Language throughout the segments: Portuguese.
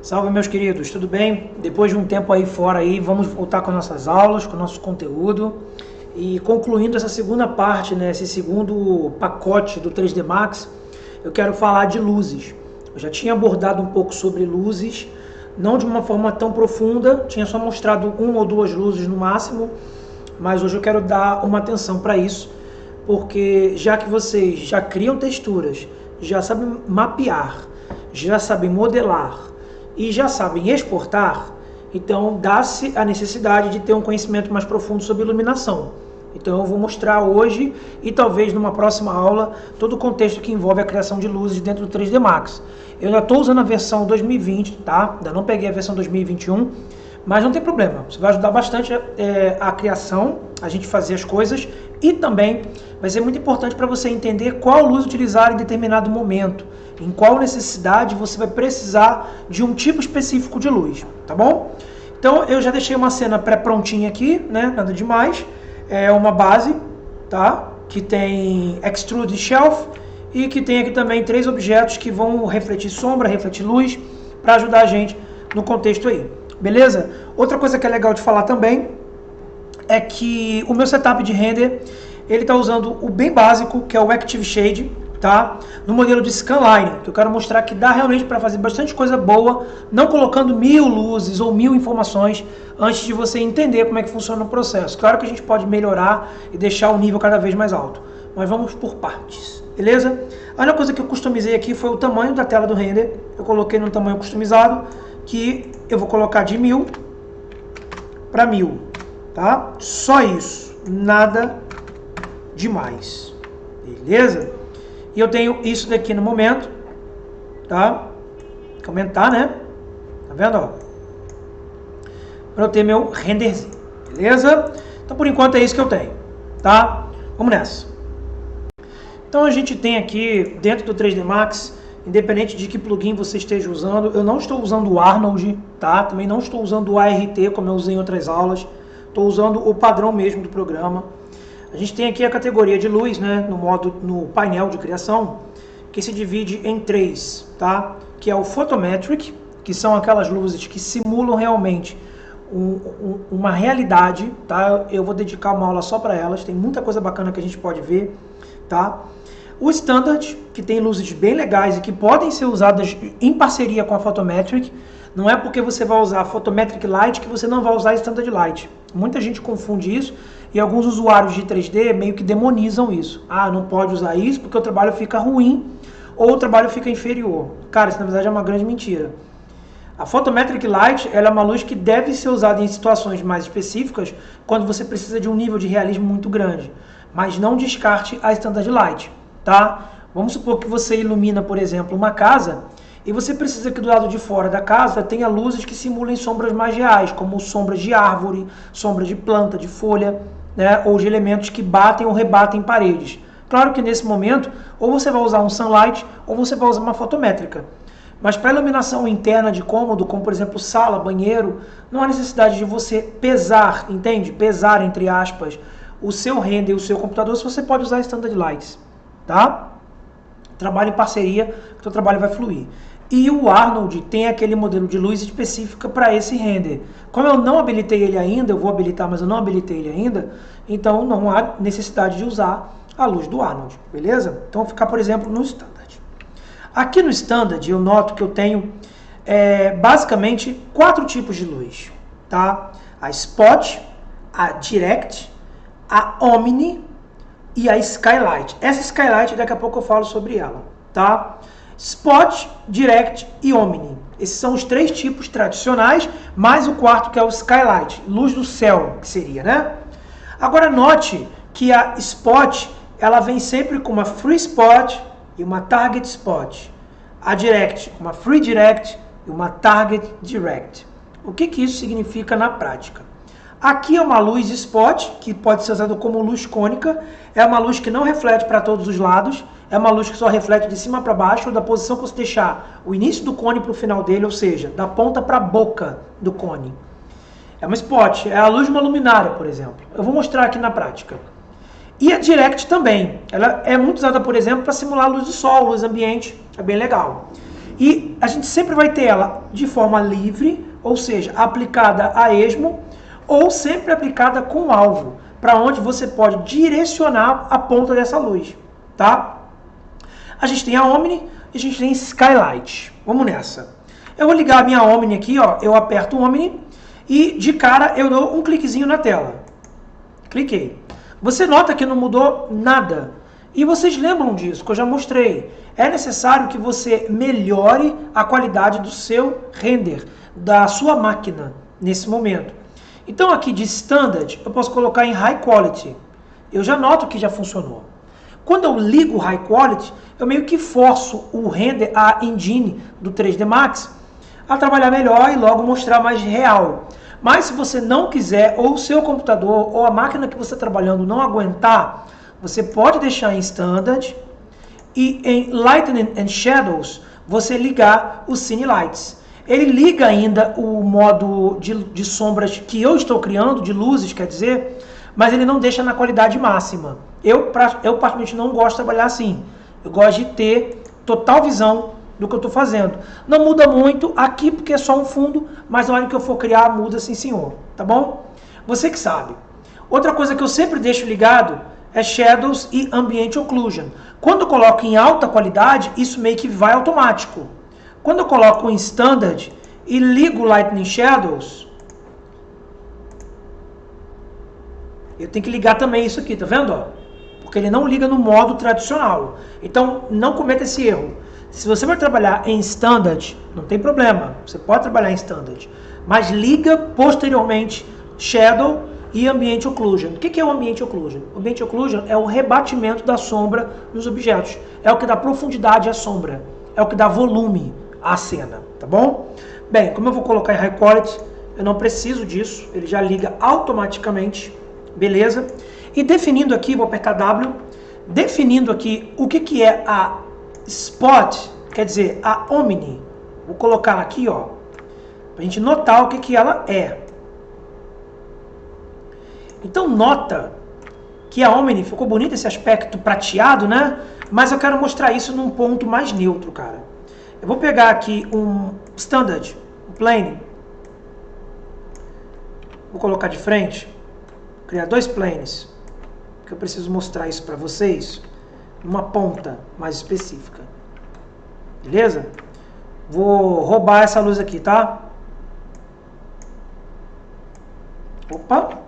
Salve, meus queridos, tudo bem? Depois de um tempo aí fora aí, vamos voltar com nossas aulas, com o nosso conteúdo e concluindo essa segunda parte, né, esse segundo pacote do 3D Max, eu quero falar de luzes. Eu já tinha abordado um pouco sobre luzes, não de uma forma tão profunda, tinha só mostrado uma ou duas luzes no máximo, mas hoje eu quero dar uma atenção para isso, porque já que vocês já criam texturas, já sabem mapear, já sabem modelar e já sabem exportar, então dá-se a necessidade de ter um conhecimento mais profundo sobre iluminação. Então eu vou mostrar hoje e talvez numa próxima aula todo o contexto que envolve a criação de luzes dentro do 3D Max. Eu ainda estou usando a versão 2020, tá? Ainda não peguei a versão 2021, mas não tem problema. Isso vai ajudar bastante a criação, a gente fazer as coisas e também vai ser muito importante para você entender qual luz utilizar em determinado momento, em qual necessidade você vai precisar de um tipo específico de luz, tá bom? Então eu já deixei uma cena pré-prontinha aqui, né? Nada demais. É uma base, tá? Que tem Extrude Shelf e que tem aqui também 3 objetos que vão refletir sombra, refletir luz, para ajudar a gente no contexto aí, beleza? Outra coisa que é legal de falar também é que o meu setup de render, ele está usando o bem básico, que é o Active Shade, tá? No modelo de Scanline, que eu quero mostrar que dá realmente para fazer bastante coisa boa, não colocando 1000 luzes ou 1000 informações antes de você entender como é que funciona o processo. Claro que a gente pode melhorar e deixar o nível cada vez mais alto, mas vamos por partes, beleza? A única coisa que eu customizei aqui foi o tamanho da tela do render. Eu coloquei no tamanho customizado, que eu vou colocar de 1000 para 1000, tá? Só isso, nada demais, beleza? E eu tenho isso daqui no momento, tá? Vou aumentar, né? Tá vendo, ó? Para eu ter meu renderzinho, beleza? Então, por enquanto, é isso que eu tenho, tá? Vamos nessa. Então, a gente tem aqui, dentro do 3D Max, independente de que plugin você esteja usando, eu não estou usando o Arnold, tá? Também não estou usando o ART, como eu usei em outras aulas. Estou usando o padrão mesmo do programa. A gente tem aqui a categoria de luz, né, no painel de criação, que se divide em 3, tá? Que é o Photometric, que são aquelas luzes que simulam realmente uma realidade, tá? Eu vou dedicar uma aula só para elas, tem muita coisa bacana que a gente pode ver, tá? O Standard, que tem luzes bem legais e que podem ser usadas em parceria com a Photometric. Não é porque você vai usar a Photometric Light que você não vai usar a Standard Light. Muita gente confunde isso e alguns usuários de 3D meio que demonizam isso. Ah, não pode usar isso porque o trabalho fica ruim ou o trabalho fica inferior. Cara, isso na verdade é uma grande mentira. A Photometric Light, ela é uma luz que deve ser usada em situações mais específicas quando você precisa de um nível de realismo muito grande. Mas não descarte a Standard Light, tá? Vamos supor que você ilumina, por exemplo, uma casa e você precisa que do lado de fora da casa tenha luzes que simulem sombras mais reais, como sombras de árvore, sombra de planta, de folha, né, ou de elementos que batem ou rebatem paredes. Claro que nesse momento, ou você vai usar um sunlight, ou você vai usar uma fotométrica. Mas para iluminação interna de cômodo, como por exemplo sala, banheiro, não há necessidade de você pesar, entende? Pesar, entre aspas, o seu render e o seu computador, se você pode usar Standard Lights, tá? Trabalho em parceria, que o seu trabalho vai fluir. E o Arnold tem aquele modelo de luz específica para esse render. Como eu não habilitei ele ainda, eu vou habilitar, mas eu não habilitei ele ainda, então não há necessidade de usar a luz do Arnold, beleza? Então vou ficar, por exemplo, no Standard. Aqui no Standard eu noto que eu tenho basicamente 4 tipos de luz, tá? A Spot, a Direct, a Omni e a Skylight. Essa Skylight daqui a pouco eu falo sobre ela, tá? Spot, Direct e Omni. Esses são os 3 tipos tradicionais, mais o 4 que é o Skylight, luz do céu, que seria, né? Agora note que a Spot, ela vem sempre com uma Free Spot e uma Target Spot. A Direct, uma Free Direct e uma Target Direct. O que isso significa na prática? Aqui é uma luz Spot, que pode ser usada como luz cônica. É uma luz que não reflete para todos os lados. É uma luz que só reflete de cima para baixo, da posição que você deixar o início do cone para o final dele, ou seja, da ponta para a boca do cone. É uma Spot, é a luz de uma luminária, por exemplo. Eu vou mostrar aqui na prática. E a Direct também. Ela é muito usada, por exemplo, para simular luz do sol, luz ambiente. É bem legal. E a gente sempre vai ter ela de forma livre, ou seja, aplicada a esmo, ou sempre aplicada com alvo, para onde você pode direcionar a ponta dessa luz, tá? A gente tem a Omni e a gente tem Skylight. Vamos nessa. Eu vou ligar a minha Omni aqui, ó, eu aperto o Omni e de cara eu dou um cliquezinho na tela. Cliquei. Você nota que não mudou nada. E vocês lembram disso, que eu já mostrei. É necessário que você melhore a qualidade do seu render, da sua máquina, nesse momento. Então aqui de Standard, eu posso colocar em High Quality. Eu já noto que já funcionou. Quando eu ligo o High Quality, eu meio que forço o render, a engine do 3D Max, a trabalhar melhor e logo mostrar mais real. Mas se você não quiser, ou o seu computador, ou a máquina que você está trabalhando não aguentar, você pode deixar em Standard e em Lightning and Shadows você ligar o Cine Lights. Ele liga ainda o modo de sombras que eu estou criando, de luzes, quer dizer, mas ele não deixa na qualidade máxima. Eu particularmente não gosto de trabalhar assim. Eu gosto de ter total visão do que eu estou fazendo. Não muda muito aqui porque é só um fundo, mas na hora que eu for criar, muda sim senhor, tá bom? Você que sabe. Outra coisa que eu sempre deixo ligado é Shadows e Ambient Occlusion. Quando eu coloco em alta qualidade, isso meio que vai automático. Quando eu coloco em Standard e ligo Lightning Shadows, eu tenho que ligar também isso aqui, tá vendo? Ó? Porque ele não liga no modo tradicional. Então, não cometa esse erro. Se você vai trabalhar em Standard, não tem problema. Você pode trabalhar em Standard. Mas liga posteriormente Shadow e Ambient Occlusion. O que é o Ambient Occlusion? O Ambient Occlusion é o rebatimento da sombra nos objetos. É o que dá profundidade à sombra. É o que dá volume à cena, tá bom? Bem, como eu vou colocar em High Quality, eu não preciso disso. Ele já liga automaticamente. Beleza? E definindo aqui, vou apertar W. Definindo aqui o que é a Spot, quer dizer, a Omni. Vou colocar aqui, ó, pra gente notar o que ela é. Então nota que a Omni ficou bonito esse aspecto prateado, né? Mas eu quero mostrar isso num ponto mais neutro, cara. Eu vou pegar aqui um Standard, um Plane. Vou colocar de frente. Vou criar dois planes. Que eu preciso mostrar isso para vocês. Uma ponta mais específica. Beleza? Vou roubar essa luz aqui, tá? Opa!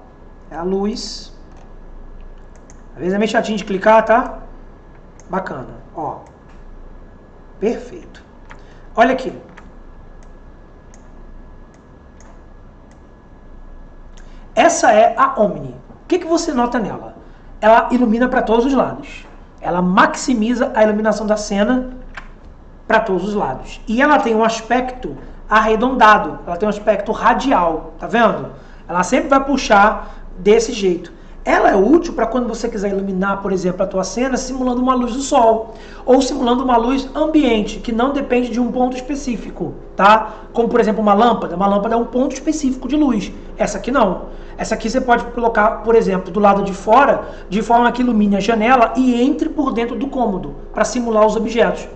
É a luz. Às vezes é meio chatinho de clicar, tá? Bacana. Ó. Perfeito. Olha aqui. Essa é a Omni. O que você nota nela? Ela ilumina para todos os lados. Ela maximiza a iluminação da cena para todos os lados. E ela tem um aspecto arredondado, ela tem um aspecto radial, tá vendo? Ela sempre vai puxar desse jeito. Ela é útil para quando você quiser iluminar, por exemplo, a tua cena simulando uma luz do sol, ou simulando uma luz ambiente, que não depende de um ponto específico, tá? Como, por exemplo, uma lâmpada é um ponto específico de luz. Essa aqui não. Essa aqui você pode colocar, por exemplo, do lado de fora, de forma que ilumine a janela e entre por dentro do cômodo, para simular os objetos.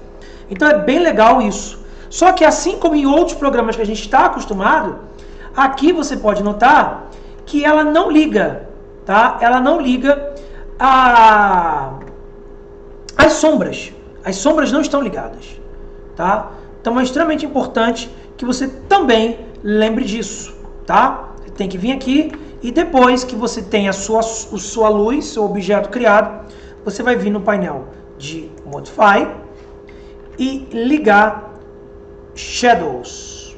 Então é bem legal isso. Só que assim como em outros programas que a gente está acostumado, aqui você pode notar que ela não liga, tá? Ela não liga as sombras. As sombras não estão ligadas, tá? Então é extremamente importante que você também lembre disso, tá? Você tem que vir aqui e depois que você tem a sua luz, seu objeto criado, você vai vir no painel de Modify e ligar Shadows.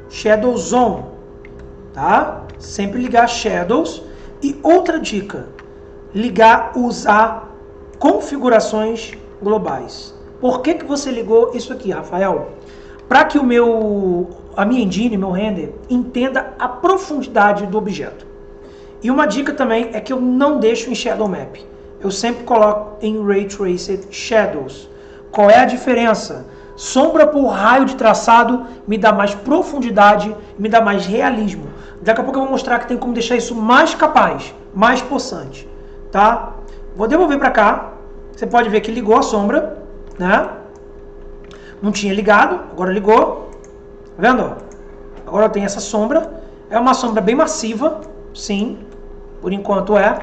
Shadow Zone, tá? Sempre ligar Shadows. E outra dica, usar configurações globais. Por que você ligou isso aqui, Rafael? Para que a minha engine, meu render, entenda a profundidade do objeto. E uma dica também é que eu não deixo em Shadow Map. Eu sempre coloco em Ray Traced Shadows. Qual é a diferença? Sombra por raio de traçado me dá mais profundidade, me dá mais realismo. Daqui a pouco eu vou mostrar que tem como deixar isso mais capaz, mais possante, tá? Vou devolver para cá. Você pode ver que ligou a sombra, né? Não tinha ligado, agora ligou. Tá vendo? Agora eu tenho essa sombra. É uma sombra bem massiva, sim, por enquanto é.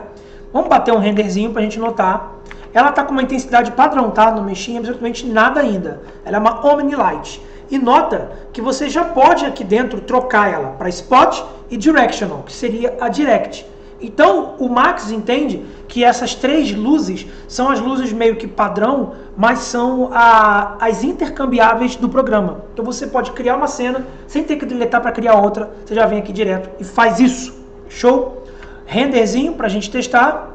Vamos bater um renderzinho pra gente notar. Ela tá com uma intensidade padrão, tá? Não mexi em absolutamente nada ainda. Ela é uma Omni Light. E nota que você já pode aqui dentro trocar ela para Spot e Directional, que seria a Direct. Então o Max entende que essas três luzes são as luzes meio que padrão, mas são as intercambiáveis do programa. Então você pode criar uma cena sem ter que deletar para criar outra. Você já vem aqui direto e faz isso. Show? Renderzinho para a gente testar.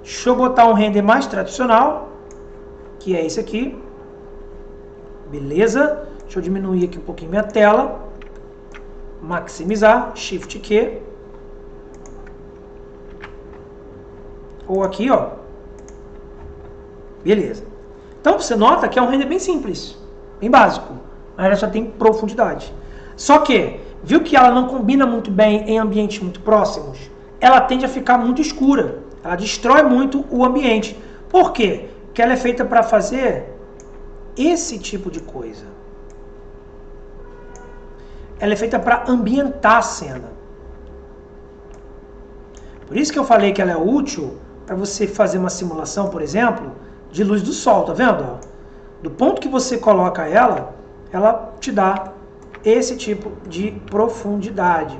Deixa eu botar um render mais tradicional, que é esse aqui. Beleza? Deixa eu diminuir aqui um pouquinho minha tela. Maximizar, Shift Q. Ou aqui, ó. Beleza. Então você nota que é um render bem simples, bem básico, mas ela já tem profundidade. Só que, viu que ela não combina muito bem em ambientes muito próximos? Ela tende a ficar muito escura. Ela destrói muito o ambiente. Por quê? Porque ela é feita para fazer esse tipo de coisa. Ela é feita para ambientar a cena. Por isso que eu falei que ela é útil para você fazer uma simulação, por exemplo, de luz do sol, tá vendo? Do ponto que você coloca ela, ela te dá esse tipo de profundidade,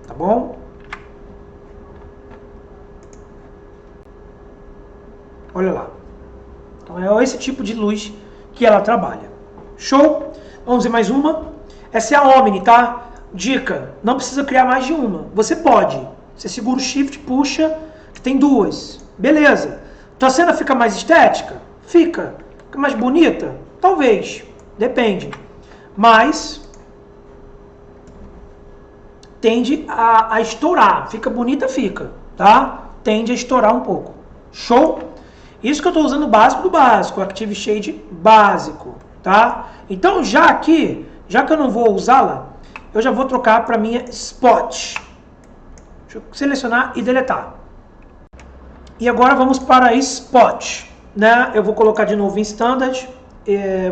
tá bom? Olha lá. Então é esse tipo de luz que ela trabalha. Show? Vamos ver mais uma. Essa é a Omni, tá? Dica, não precisa criar mais de uma. Você pode. Você segura o Shift, puxa, tem duas. Beleza. Tua cena fica mais estética? Fica. Fica mais bonita? Talvez. Depende. Mas tende a estourar. Fica bonita, fica. Tá? Tende a estourar um pouco. Show? Isso que eu estou usando o básico do básico. Active Shade básico. Tá? Então já aqui, já que eu não vou usá-la, eu já vou trocar para minha Spot. Deixa eu selecionar e deletar. E agora vamos para Spot. Né? Eu vou colocar de novo em Standard.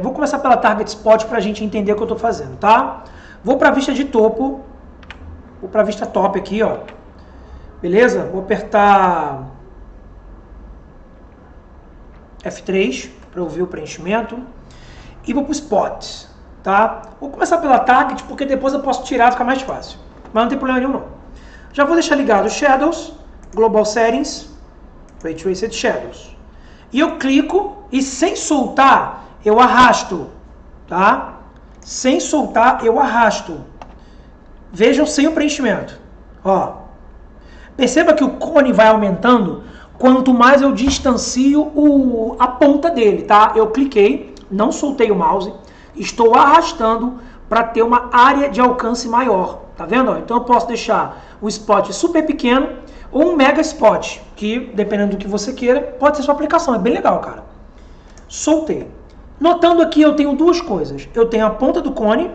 Vou começar pela Target Spot para a gente entender o que eu estou fazendo. Tá? Vou para a vista de topo. Vou para a vista top aqui. Ó. Beleza? Vou apertar F3 para eu ver o preenchimento. E vou para o Spot. Tá? Vou começar pela Target, porque depois eu posso tirar, fica mais fácil. Mas não tem problema nenhum, não. Já vou deixar ligado os Shadows, Global Settings, Ray Traced Shadows. E eu clico e sem soltar, eu arrasto. Tá? Sem soltar, eu arrasto. Vejam sem o preenchimento. Ó. Perceba que o cone vai aumentando quanto mais eu distancio a ponta dele. Tá? Eu cliquei, não soltei o mouse. Estou arrastando para ter uma área de alcance maior. Tá vendo? Então eu posso deixar um spot super pequeno ou um mega spot, que dependendo do que você queira, pode ser sua aplicação. É bem legal, cara. Soltei. Notando aqui eu tenho duas coisas. Eu tenho a ponta do cone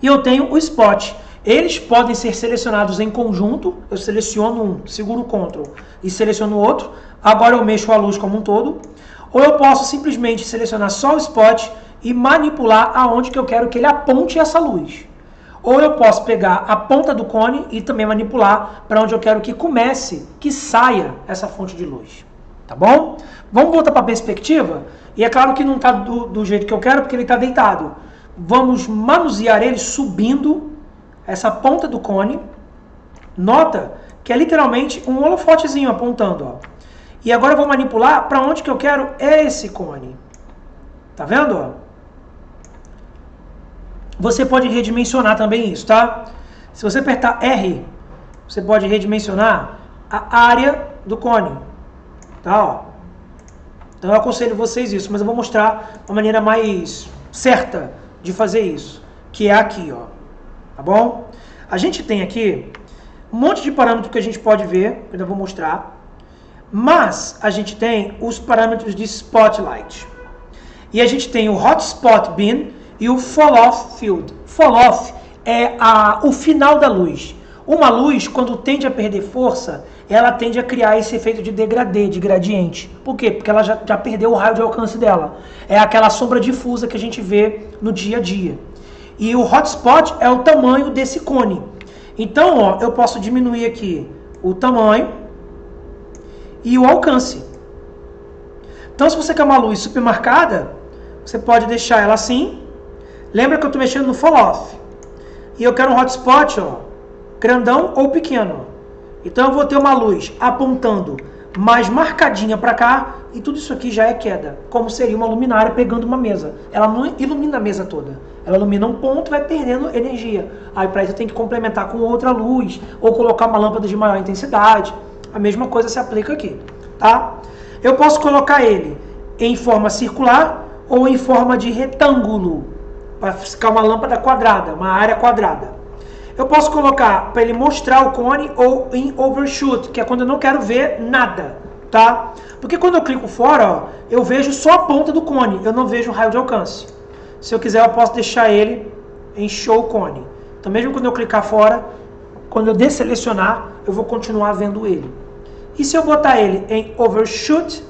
e eu tenho o spot. Eles podem ser selecionados em conjunto. Eu seleciono um, seguro o Ctrl e seleciono o outro. Agora eu mexo a luz como um todo. Ou eu posso simplesmente selecionar só o spot e manipular aonde que eu quero que ele aponte essa luz. Ou eu posso pegar a ponta do cone e também manipular para onde eu quero que comece, que saia essa fonte de luz. Tá bom? Vamos voltar para a perspectiva. E é claro que não está do jeito que eu quero, porque ele está deitado. Vamos manusear ele subindo essa ponta do cone. Nota que é literalmente um holofotezinho apontando. Ó. E agora eu vou manipular para onde que eu quero esse cone. Tá vendo? Ó? Você pode redimensionar também isso, tá? Se você apertar R, você pode redimensionar a área do cone. Tá? Ó. Então eu aconselho vocês isso, mas eu vou mostrar uma maneira mais certa de fazer isso, que é aqui, ó. Tá bom? A gente tem aqui um monte de parâmetros que a gente pode ver, eu ainda vou mostrar, mas a gente tem os parâmetros de Spotlight. E a gente tem o Hotspot Bin e o Fall Off Field. Fall Off é o final da luz. Uma luz, quando tende a perder força, ela tende a criar esse efeito de degradê, de gradiente. Por quê? Porque ela já perdeu o raio de alcance dela. É aquela sombra difusa que a gente vê no dia a dia. E o hotspot é o tamanho desse cone. Então, ó, eu posso diminuir aqui o tamanho e o alcance. Então, se você quer uma luz super marcada, você pode deixar ela assim. Lembra que eu estou mexendo no fall off. E eu quero um hotspot, ó, grandão ou pequeno. Então eu vou ter uma luz apontando mais marcadinha para cá e tudo isso aqui já é queda, como seria uma luminária pegando uma mesa. Ela não ilumina a mesa toda, ela ilumina um ponto e vai perdendo energia. Aí para isso eu tenho que complementar com outra luz ou colocar uma lâmpada de maior intensidade. A mesma coisa se aplica aqui, tá? Eu posso colocar ele em forma circular ou em forma de retângulo, para ficar uma lâmpada quadrada, uma área quadrada. Eu posso colocar para ele mostrar o cone ou em overshoot, que é quando eu não quero ver nada, tá? Porque quando eu clico fora, ó, eu vejo só a ponta do cone, eu não vejo o raio de alcance. Se eu quiser, eu posso deixar ele em show cone. Então, mesmo quando eu clicar fora, quando eu desselecionar, eu vou continuar vendo ele. E se eu botar ele em overshoot,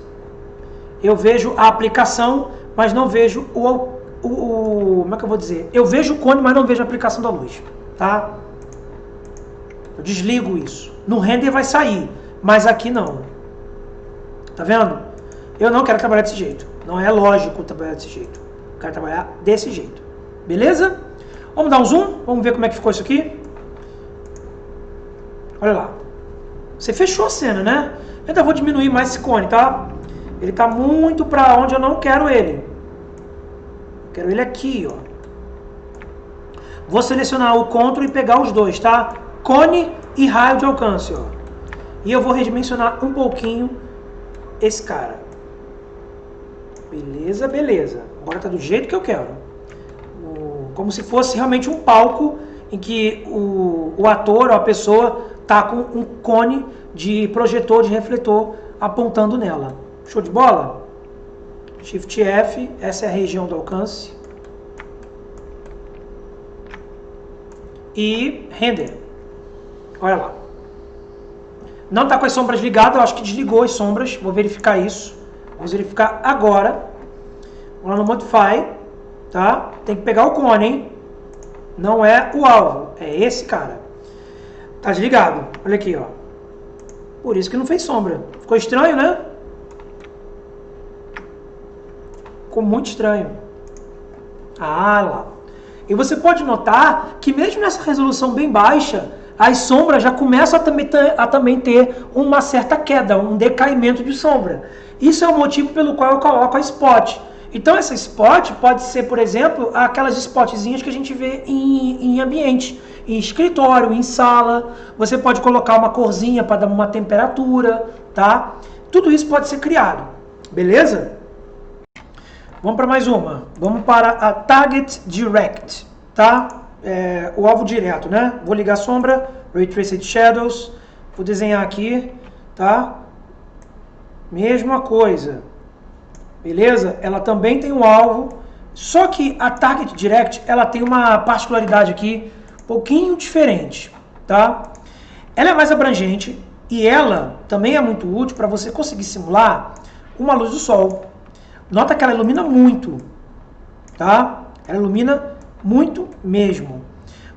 eu vejo a aplicação, mas não vejo como é que eu vou dizer? Eu vejo o cone, mas não vejo a aplicação da luz. Tá? Eu desligo isso. No render vai sair, mas aqui não. Tá vendo? Eu não quero trabalhar desse jeito. Não é lógico trabalhar desse jeito. Eu quero trabalhar desse jeito. Beleza? Vamos dar um zoom? Vamos ver como é que ficou isso aqui? Olha lá. Você fechou a cena, né? Eu ainda vou diminuir mais esse cone, tá? Ele tá muito pra onde eu não quero ele. Quero ele aqui, ó. Vou selecionar o Ctrl e pegar os dois, tá? Cone e raio de alcance, ó. E eu vou redimensionar um pouquinho esse cara. Beleza, beleza. Agora tá do jeito que eu quero. Como se fosse realmente um palco em que o ator ou a pessoa tá com um cone de projetor, de refletor apontando nela. Show de bola? Shift F, essa é a região do alcance. E render. Olha lá. Não está com as sombras ligadas, eu acho que desligou as sombras. Vou verificar isso. Vamos verificar agora. Vamos lá no Modify. Tá? Tem que pegar o cone, hein? Não é o alvo, é esse cara. Tá desligado. Olha aqui, ó. Por isso que não fez sombra. Ficou estranho, né? Ficou muito estranho. Ah, lá. E você pode notar que mesmo nessa resolução bem baixa, as sombras já começam a também ter uma certa queda, um decaimento de sombra. Isso é o motivo pelo qual eu coloco a spot. Então essa spot pode ser, por exemplo, aquelas spotzinhas que a gente vê em ambiente, em escritório, em sala. Você pode colocar uma corzinha para dar uma temperatura, tá? Tudo isso pode ser criado, beleza? Vamos para mais uma. Vamos para a Target Direct, tá? O alvo direto, né? Vou ligar a sombra, Ray Traced Shadows, vou desenhar aqui, tá? Mesma coisa, beleza? Ela também tem um alvo, só que a Target Direct, ela tem uma particularidade aqui, um pouquinho diferente, tá? Ela é mais abrangente e ela também é muito útil para você conseguir simular uma luz do sol. Nota que ela ilumina muito, tá? Ela ilumina muito mesmo.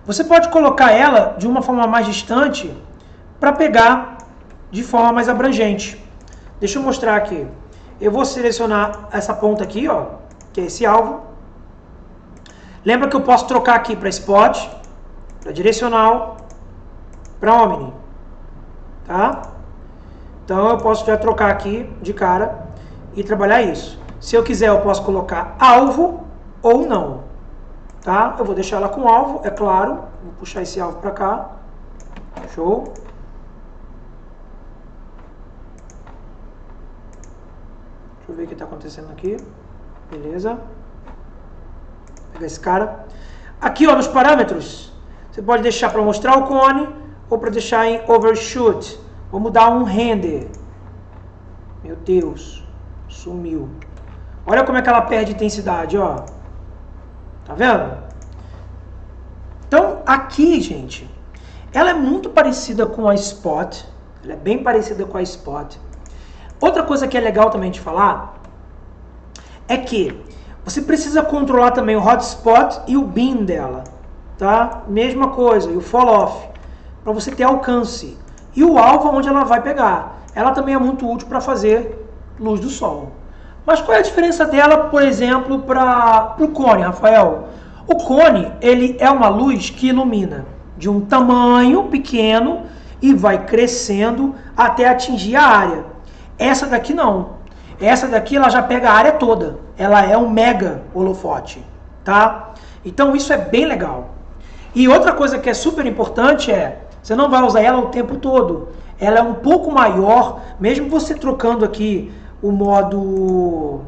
Você pode colocar ela de uma forma mais distante para pegar de forma mais abrangente. Deixa eu mostrar aqui. Eu vou selecionar essa ponta aqui, ó, que é esse alvo. Lembra que eu posso trocar aqui para spot, para direcional, para omni, tá? Então eu posso já trocar aqui de cara e trabalhar isso. Se eu quiser, eu posso colocar alvo ou não, tá? Eu vou deixar ela com alvo, é claro. Vou puxar esse alvo para cá. Show. Deixa eu ver o que está acontecendo aqui. Beleza. Vou pegar esse cara. Aqui, ó, nos parâmetros, você pode deixar para mostrar o cone ou para deixar em overshoot. Vamos dar um render. Meu Deus, sumiu. Olha como é que ela perde intensidade, ó. Tá vendo? Então, aqui, gente, ela é muito parecida com a spot, Ela é bem parecida com a Spot. Outra coisa que é legal também de falar é que você precisa controlar também o hotspot e o beam dela, tá? Mesma coisa, e o fall off, para você ter alcance. E o alvo onde ela vai pegar. Ela também é muito útil para fazer luz do sol. Mas qual é a diferença dela, por exemplo, para o cone, Rafael? O cone, ele é uma luz que ilumina de um tamanho pequeno e vai crescendo até atingir a área. Essa daqui não. Essa daqui ela já pega a área toda. Ela é um mega holofote, tá? Então isso é bem legal. E outra coisa que é super importante é, você não vai usar ela o tempo todo. Ela é um pouco maior, mesmo você trocando aqui o modo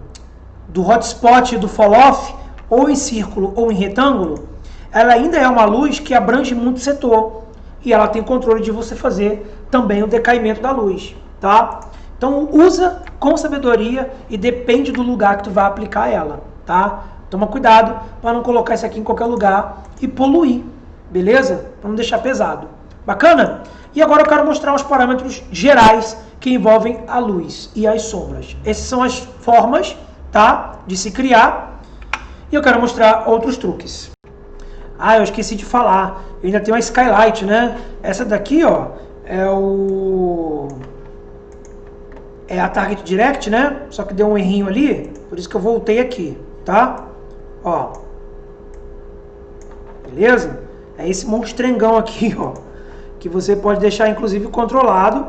do hotspot e do fall off, ou em círculo ou em retângulo, ela ainda é uma luz que abrange muito setor. E ela tem controle de você fazer também o decaimento da luz, tá? Então usa com sabedoria e depende do lugar que tu vai aplicar ela, tá? Toma cuidado para não colocar isso aqui em qualquer lugar e poluir, beleza? Para não deixar pesado. Bacana? E agora eu quero mostrar os parâmetros gerais que envolvem a luz e as sombras. Essas são as formas, tá, de se criar. E eu quero mostrar outros truques. Ah, eu esqueci de falar. Eu ainda tenho a Skylight, né? Essa daqui, ó, é a Target Direct, né? Só que deu um errinho ali, por isso que eu voltei aqui, tá? Ó. Beleza? É esse monstrengão aqui, ó, que você pode deixar inclusive controlado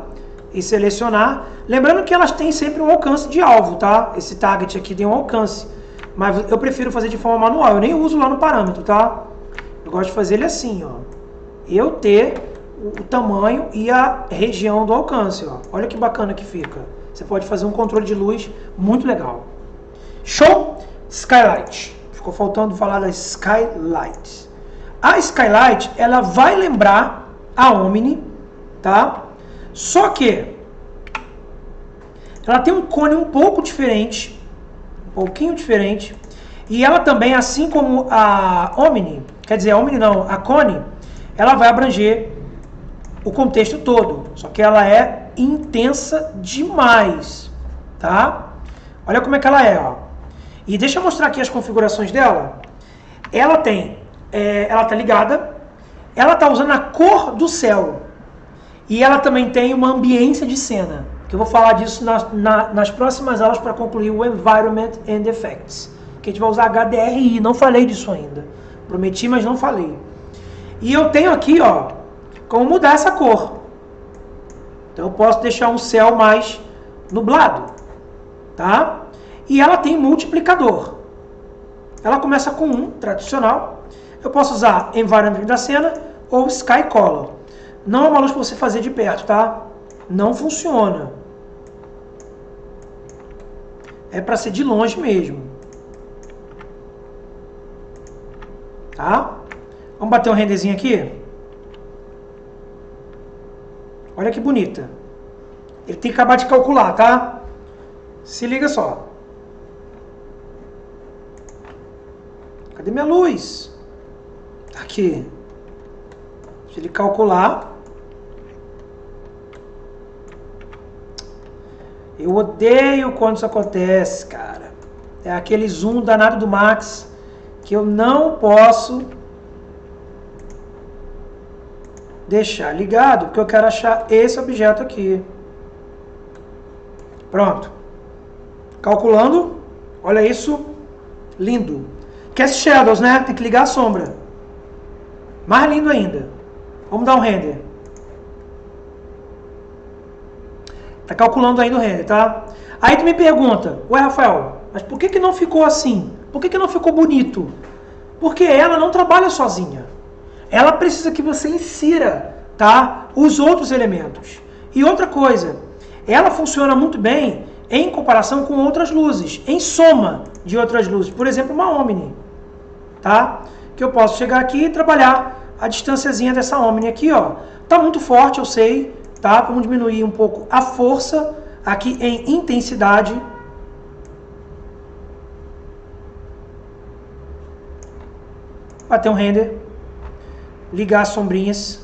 e selecionar. Lembrando que elas têm sempre um alcance de alvo, tá? Esse target aqui tem um alcance, mas eu prefiro fazer de forma manual. Eu nem uso lá no parâmetro, tá? Eu gosto de fazer ele assim, ó. Eu ter o tamanho e a região do alcance, ó. Olha que bacana que fica. Você pode fazer um controle de luz muito legal. Show? Skylight. Ficou faltando falar da Skylight. A Skylight, ela vai lembrar a Omni, tá? Só que ela tem um cone um pouco diferente, um pouquinho diferente. E ela também, assim como a Omni, quer dizer, a Omni não, a Cone, ela vai abranger o contexto todo. Só que ela é intensa demais, tá? Olha como é que ela é, ó. E deixa eu mostrar aqui as configurações dela. Ela tem, ela tá ligada, ela tá usando a cor do céu. E ela também tem uma ambiência de cena, que eu vou falar disso nas próximas aulas para concluir o Environment and Effects. Que a gente vai usar HDRI, não falei disso ainda. Prometi, mas não falei. E eu tenho aqui, ó, como mudar essa cor. Então eu posso deixar um céu mais nublado, tá? E ela tem multiplicador. Ela começa com 1, tradicional. Eu posso usar Environment da cena ou Sky Color. Não é uma luz para você fazer de perto, tá? Não funciona. É para ser de longe mesmo. Tá? Vamos bater um renderzinho aqui? Olha que bonita. Ele tem que acabar de calcular, tá? Se liga só. Cadê minha luz? Aqui. Deixa ele calcular. Eu odeio quando isso acontece, cara. É aquele zoom danado do Max que eu não posso deixar ligado, porque eu quero achar esse objeto aqui. Pronto. Calculando. Olha isso. Lindo. Cast Shadows, né? Tem que ligar a sombra. Mais lindo ainda. Vamos dar um render. Tá calculando ainda o render, tá? Aí tu me pergunta, ué, Rafael, mas por que não ficou assim? Por que não ficou bonito? Porque ela não trabalha sozinha. Ela precisa que você insira, tá, os outros elementos. E outra coisa, ela funciona muito bem em comparação com outras luzes, em soma de outras luzes. Por exemplo, uma Omni, tá? Que eu posso chegar aqui e trabalhar a distânciazinha dessa Omni aqui, ó. Tá muito forte, eu sei, tá? Vamos diminuir um pouco a força aqui em intensidade. Bater um render, ligar as sombrinhas.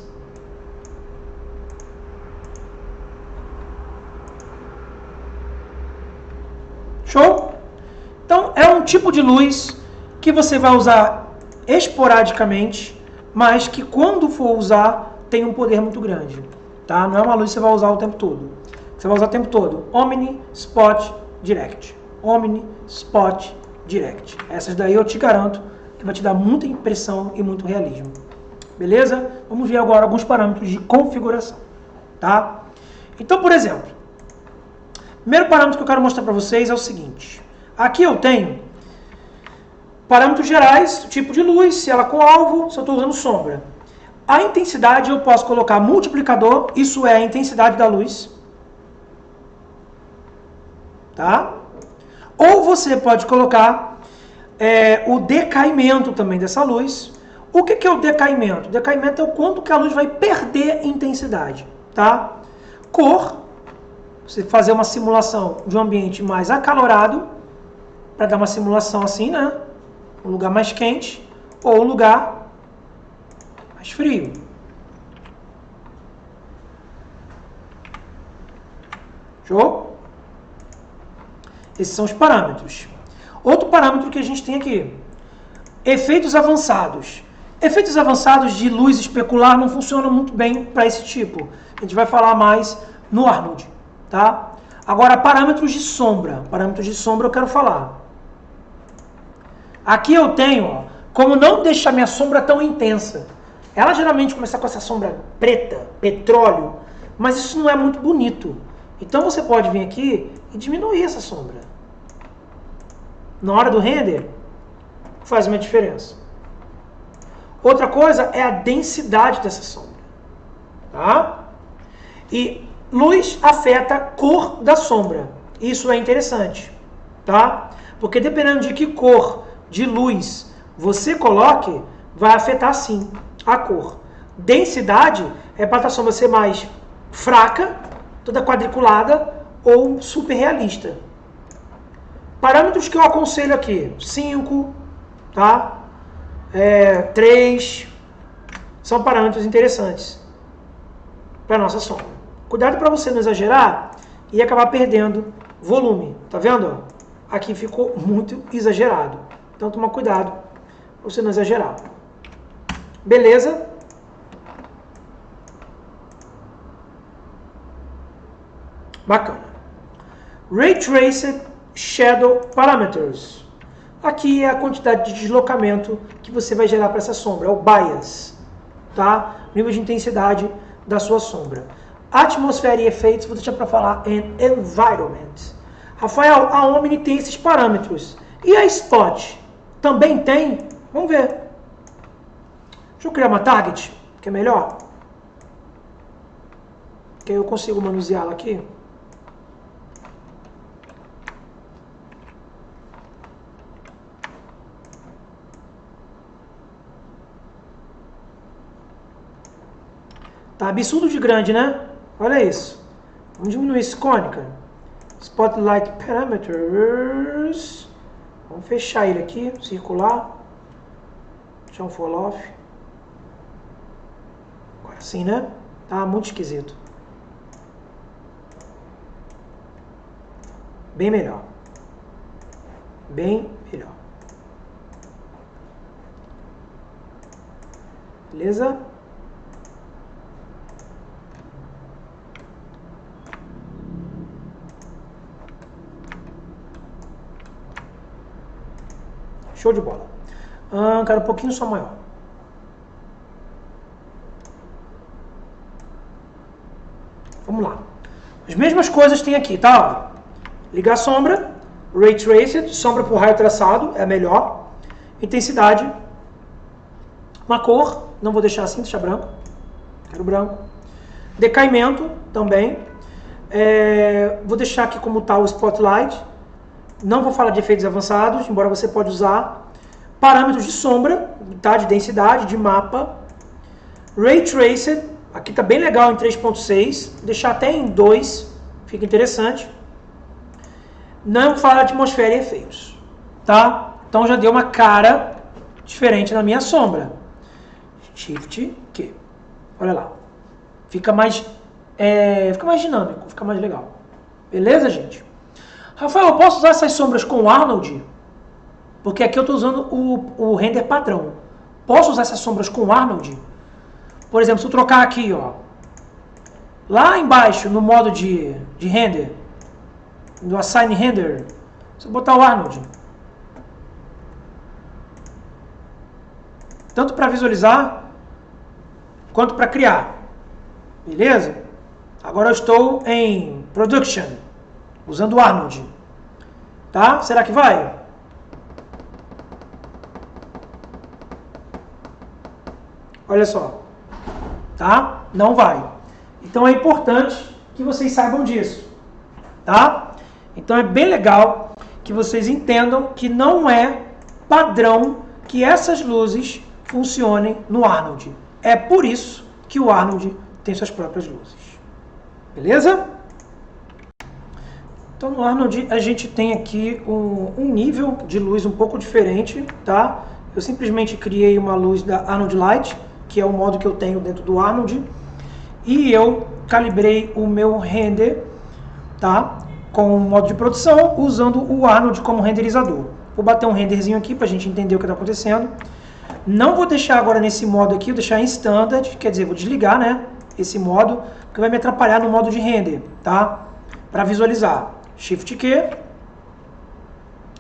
tipo de luz que você vai usar esporadicamente, mas que quando for usar tem um poder muito grande. Tá? Não é uma luz que você vai usar o tempo todo. Você vai usar o tempo todo. Omni, Spot, Direct. Omni, Spot, Direct. Essas daí eu te garanto que vai te dar muita impressão e muito realismo. Beleza? Vamos ver agora alguns parâmetros de configuração. Tá? Então, por exemplo, o primeiro parâmetro que eu quero mostrar para vocês é o seguinte. Aqui eu tenho parâmetros gerais, tipo de luz, se ela com alvo, se eu estou usando sombra. A intensidade eu posso colocar multiplicador, isso é a intensidade da luz. Tá? Ou você pode colocar o decaimento também dessa luz. O que é o decaimento? O decaimento é o quanto que a luz vai perder intensidade. Tá? Cor, você fazer uma simulação de um ambiente mais acalorado, para dar uma simulação assim, né? Um lugar mais quente, ou um lugar mais frio. Show? Esses são os parâmetros. Outro parâmetro que a gente tem aqui. Efeitos avançados. Efeitos avançados de luz especular não funcionam muito bem para esse tipo. A gente vai falar mais no Arnold. Tá? Agora, parâmetros de sombra. Parâmetros de sombra eu quero falar. Aqui eu tenho, ó, como não deixar minha sombra tão intensa. Ela geralmente começa com essa sombra preta, petróleo, mas isso não é muito bonito. Então você pode vir aqui e diminuir essa sombra. Na hora do render, faz uma diferença. Outra coisa é a densidade dessa sombra. Tá? E luz afeta a cor da sombra. Isso é interessante. Tá? Porque dependendo de que cor de luz você coloque, vai afetar sim a cor. Densidade é para a sombra ser mais fraca, toda quadriculada ou super realista. Parâmetros que eu aconselho aqui, 5, tá? 3, são parâmetros interessantes para a nossa sombra. Cuidado para você não exagerar e acabar perdendo volume. Tá vendo? Aqui ficou muito exagerado. Então toma cuidado para você não exagerar. Beleza? Bacana. Ray Traced Shadow Parameters. Aqui é a quantidade de deslocamento que você vai gerar para essa sombra, é o bias, tá? Nível de intensidade da sua sombra. Atmosfera e efeitos, vou deixar para falar em environment. Rafael, a Omni tem esses parâmetros. E a Spot? Também tem? Vamos ver. Deixa eu criar uma target, que é melhor. Que aí eu consigo manuseá-la aqui. Tá absurdo de grande, né? Olha isso. Vamos diminuir esse cônica. Spotlight Parameters. Vamos fechar ele aqui, circular. Deixar um fall off. Agora sim, né? Tá muito esquisito. Bem melhor. Bem melhor. Beleza? Show de bola. Quero um pouquinho só maior. Vamos lá. As mesmas coisas tem aqui, tá? Ligar sombra, Ray Traced, sombra por raio traçado, é a melhor. Intensidade. Uma cor, não vou deixar assim, deixar branco. Quero branco. Decaimento, também. Vou deixar aqui como tá o Spotlight. Não vou falar de efeitos avançados, embora você pode usar. Parâmetros de sombra, tá? De densidade, de mapa. Ray Traced, aqui tá bem legal em 3.6. Deixar até em 2, fica interessante. Não fala de atmosfera e efeitos, tá? Então já deu uma cara diferente na minha sombra. Shift Q. Olha lá. Fica mais dinâmico, fica mais legal. Beleza, gente? Rafael, eu posso usar essas sombras com o Arnold? Porque aqui eu estou usando o render padrão. Posso usar essas sombras com o Arnold? Por exemplo, se eu trocar aqui, ó, lá embaixo no modo de render, no Assign Render, se eu botar o Arnold, tanto para visualizar quanto para criar. Beleza? Agora eu estou em Production, usando o Arnold. Tá? Será que vai? Olha só. Tá? Não vai. Então é importante que vocês saibam disso. Tá? Então é bem legal que vocês entendam que não é padrão que essas luzes funcionem no Arnold. É por isso que o Arnold tem suas próprias luzes. Beleza? Então no Arnold a gente tem aqui um nível de luz um pouco diferente, tá? Eu simplesmente criei uma luz da Arnold Light, que é o modo que eu tenho dentro do Arnold, e eu calibrei o meu render, tá? Com o modo de produção, usando o Arnold como renderizador. Vou bater um renderzinho aqui para a gente entender o que está acontecendo. Não vou deixar agora nesse modo aqui, vou deixar em Standard, quer dizer, vou desligar, né, esse modo, porque vai me atrapalhar no modo de render, tá? Para visualizar. Shift Q.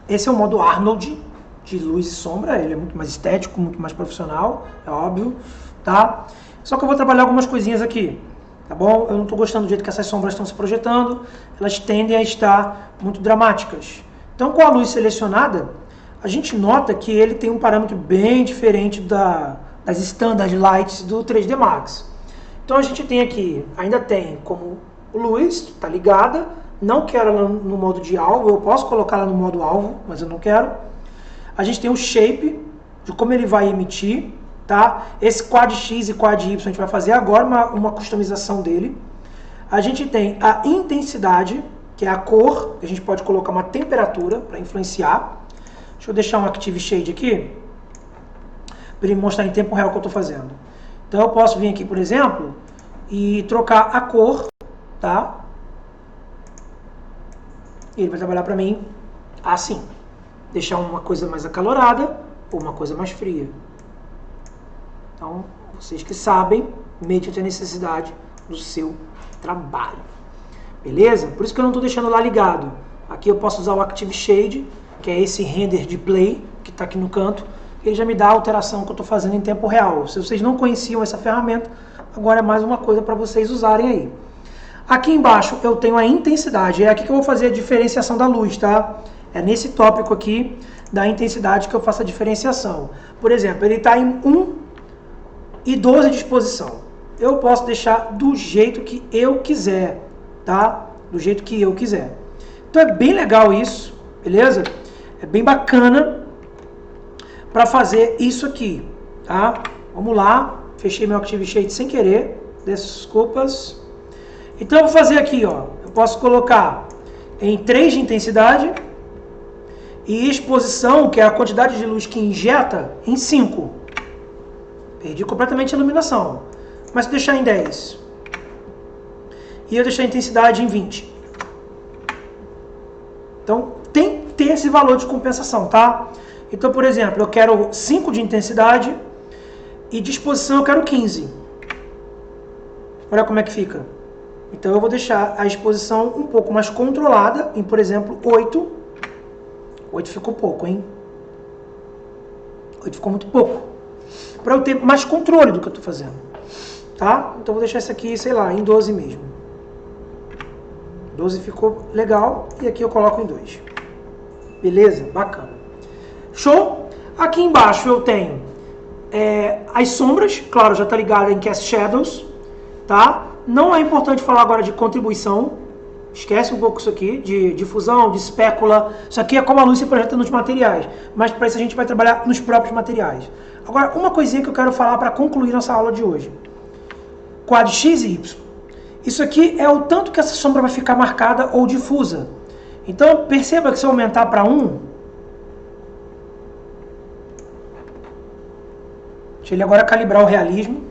Esse é o modo Arnold, de luz e sombra, ele é muito mais estético, muito mais profissional, é óbvio, tá? Só que eu vou trabalhar algumas coisinhas aqui, tá bom? Eu não estou gostando do jeito que essas sombras estão se projetando, elas tendem a estar muito dramáticas. Então, com a luz selecionada, a gente nota que ele tem um parâmetro bem diferente das Standard Lights do 3D Max. Então, a gente tem aqui, ainda tem como luz, está ligada, não quero ela no modo de alvo, eu posso colocar ela no modo alvo, mas eu não quero. A gente tem o shape, de como ele vai emitir, tá? Esse quad X e quad Y a gente vai fazer agora uma customização dele. A gente tem a intensidade, que é a cor, a gente pode colocar uma temperatura para influenciar. Deixa eu deixar um Active Shade aqui, para ele mostrar em tempo real o que eu estou fazendo. Então eu posso vir aqui, por exemplo, e trocar a cor, tá? E ele vai trabalhar para mim assim. Deixar uma coisa mais acalorada ou uma coisa mais fria. Então, vocês que sabem, mediante a necessidade do seu trabalho. Beleza? Por isso que eu não estou deixando lá ligado. Aqui eu posso usar o Active Shade, que é esse render de play, que está aqui no canto. Ele já me dá a alteração que eu estou fazendo em tempo real. Se vocês não conheciam essa ferramenta, agora é mais uma coisa para vocês usarem aí. Aqui embaixo eu tenho a intensidade. É aqui que eu vou fazer a diferenciação da luz, tá? É nesse tópico aqui da intensidade que eu faço a diferenciação. Por exemplo, ele está em 1 e 12 de exposição. Eu posso deixar do jeito que eu quiser, tá? Do jeito que eu quiser. Então é bem legal isso, beleza? É bem bacana para fazer isso aqui, tá? Vamos lá. Fechei meu Active Shade sem querer. Desculpas. Então eu vou fazer aqui, ó. Eu posso colocar em 3 de intensidade. E exposição, que é a quantidade de luz que injeta, em 5. Perdi completamente a iluminação. Mas se deixar em 10. E eu deixar a intensidade em 20. Então, tem que ter esse valor de compensação, tá? Então, por exemplo, eu quero 5 de intensidade e de exposição eu quero 15. Olha como é que fica. Então, eu vou deixar a exposição um pouco mais controlada, em, por exemplo, 8. 8 ficou pouco, hein? 8 ficou muito pouco. Para eu ter mais controle do que eu estou fazendo. Tá? Então vou deixar isso aqui, sei lá, em 12 mesmo. 12 ficou legal. E aqui eu coloco em 2. Beleza? Bacana. Show? Aqui embaixo eu tenho as sombras. Claro, já está ligado em Cast Shadows. Tá? Não é importante falar agora de contribuição. Esquece um pouco isso aqui, de difusão, de espécula. Isso aqui é como a luz se projeta nos materiais. Mas para isso a gente vai trabalhar nos próprios materiais. Agora, uma coisinha que eu quero falar para concluir nossa aula de hoje. Quad X e Y. Isso aqui é o tanto que essa sombra vai ficar marcada ou difusa. Então, perceba que se eu aumentar para 1... Deixa ele agora calibrar o realismo.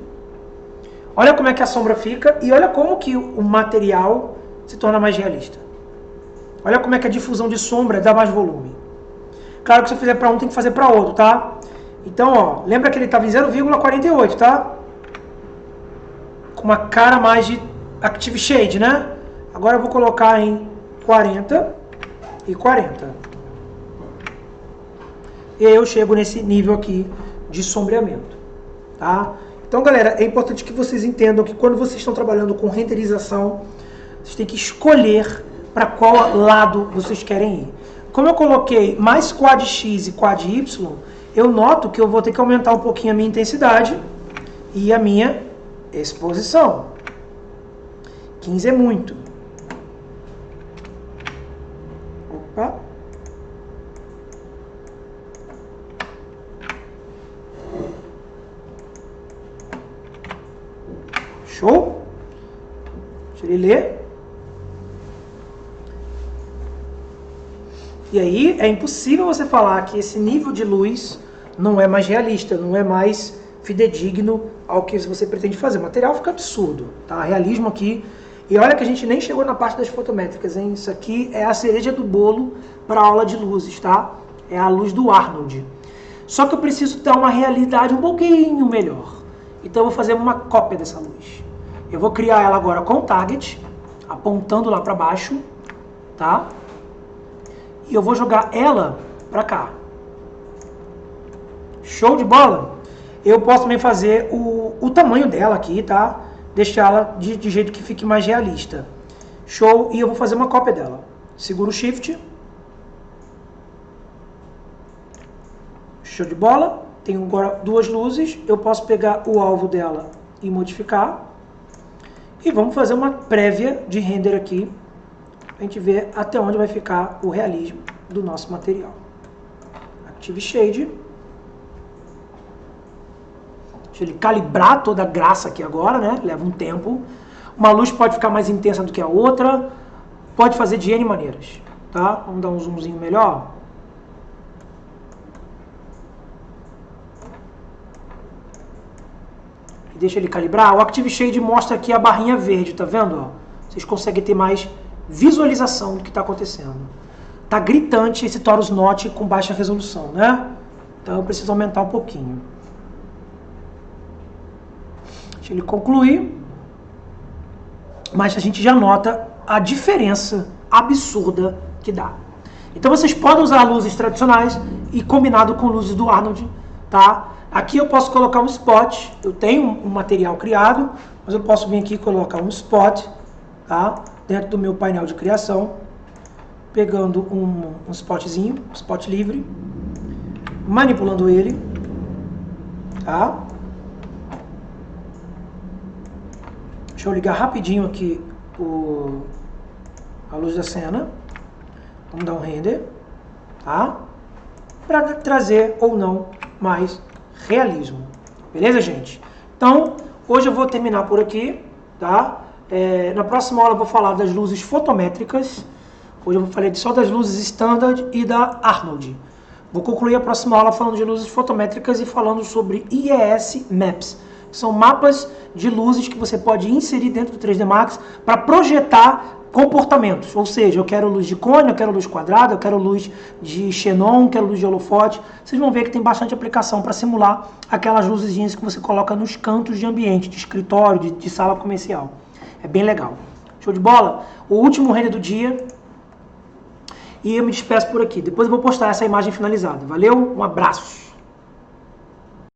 Olha como é que a sombra fica e olha como que o material se torna mais realista. Olha como é que a difusão de sombra dá mais volume. Claro que se eu fizer para um, tem que fazer para outro, tá? Então, ó, lembra que ele estava em 0,48, tá? Com uma cara mais de Active Shade, né? Agora eu vou colocar em 40 e 40. E aí eu chego nesse nível aqui de sombreamento, tá? Então, galera, é importante que vocês entendam que quando vocês estão trabalhando com renderização, vocês têm que escolher para qual lado vocês querem ir. Como eu coloquei mais Quad X e Quad Y, eu noto que eu vou ter que aumentar um pouquinho a minha intensidade e a minha exposição. 15 é muito. Opa. Show? Deixa ele ler. E aí é impossível você falar que esse nível de luz não é mais realista, não é mais fidedigno ao que você pretende fazer. O material fica absurdo, tá? Realismo aqui. E olha que a gente nem chegou na parte das fotométricas, hein? Isso aqui é a cereja do bolo para a aula de luzes, tá? É a luz do Arnold. Só que eu preciso dar uma realidade um pouquinho melhor. Então eu vou fazer uma cópia dessa luz. Eu vou criar ela agora com o target, apontando lá para baixo, tá? E eu vou jogar ela para cá. Show de bola? Eu posso também fazer o tamanho dela aqui, tá? Deixar ela de jeito que fique mais realista. Show? E eu vou fazer uma cópia dela. Seguro o Shift. Show de bola? Tenho agora duas luzes. Eu posso pegar o alvo dela e modificar. E vamos fazer uma prévia de render aqui. A gente ver até onde vai ficar o realismo do nosso material. Active Shade. Deixa ele calibrar toda a graça aqui agora, né? Leva um tempo. Uma luz pode ficar mais intensa do que a outra. Pode fazer de N maneiras, tá? Vamos dar um zoomzinho melhor. E deixa ele calibrar. O Active Shade mostra aqui a barrinha verde, tá vendo? Vocês conseguem ter mais visualização do que está acontecendo. Tá gritante esse Taurus Note com baixa resolução, né? Então eu preciso aumentar um pouquinho. Deixa ele concluir. Mas a gente já nota a diferença absurda que dá. Então vocês podem usar luzes tradicionais e combinado com luzes do Arnold, tá? Aqui eu posso colocar um spot. Eu tenho um material criado, mas eu posso vir aqui e colocar um spot, tá? Dentro do meu painel de criação, pegando um spotzinho, um spot livre, manipulando ele, tá? Deixa eu ligar rapidinho aqui a luz da cena. Vamos dar um render, tá? Para trazer ou não mais realismo. Beleza, gente? Então, hoje eu vou terminar por aqui, tá? Na próxima aula eu vou falar das luzes fotométricas. Hoje eu vou falar só das luzes Standard e da Arnold. Vou concluir a próxima aula falando de luzes fotométricas e falando sobre IES Maps. São mapas de luzes que você pode inserir dentro do 3D Max para projetar comportamentos. Ou seja, eu quero luz de cone, eu quero luz quadrada, eu quero luz de xenon, quero luz de holofote. Vocês vão ver que tem bastante aplicação para simular aquelas luzezinhas que você coloca nos cantos de ambiente, de escritório, de sala comercial. É bem legal. Show de bola? O último render do dia. E eu me despeço por aqui. Depois eu vou postar essa imagem finalizada. Valeu? Um abraço.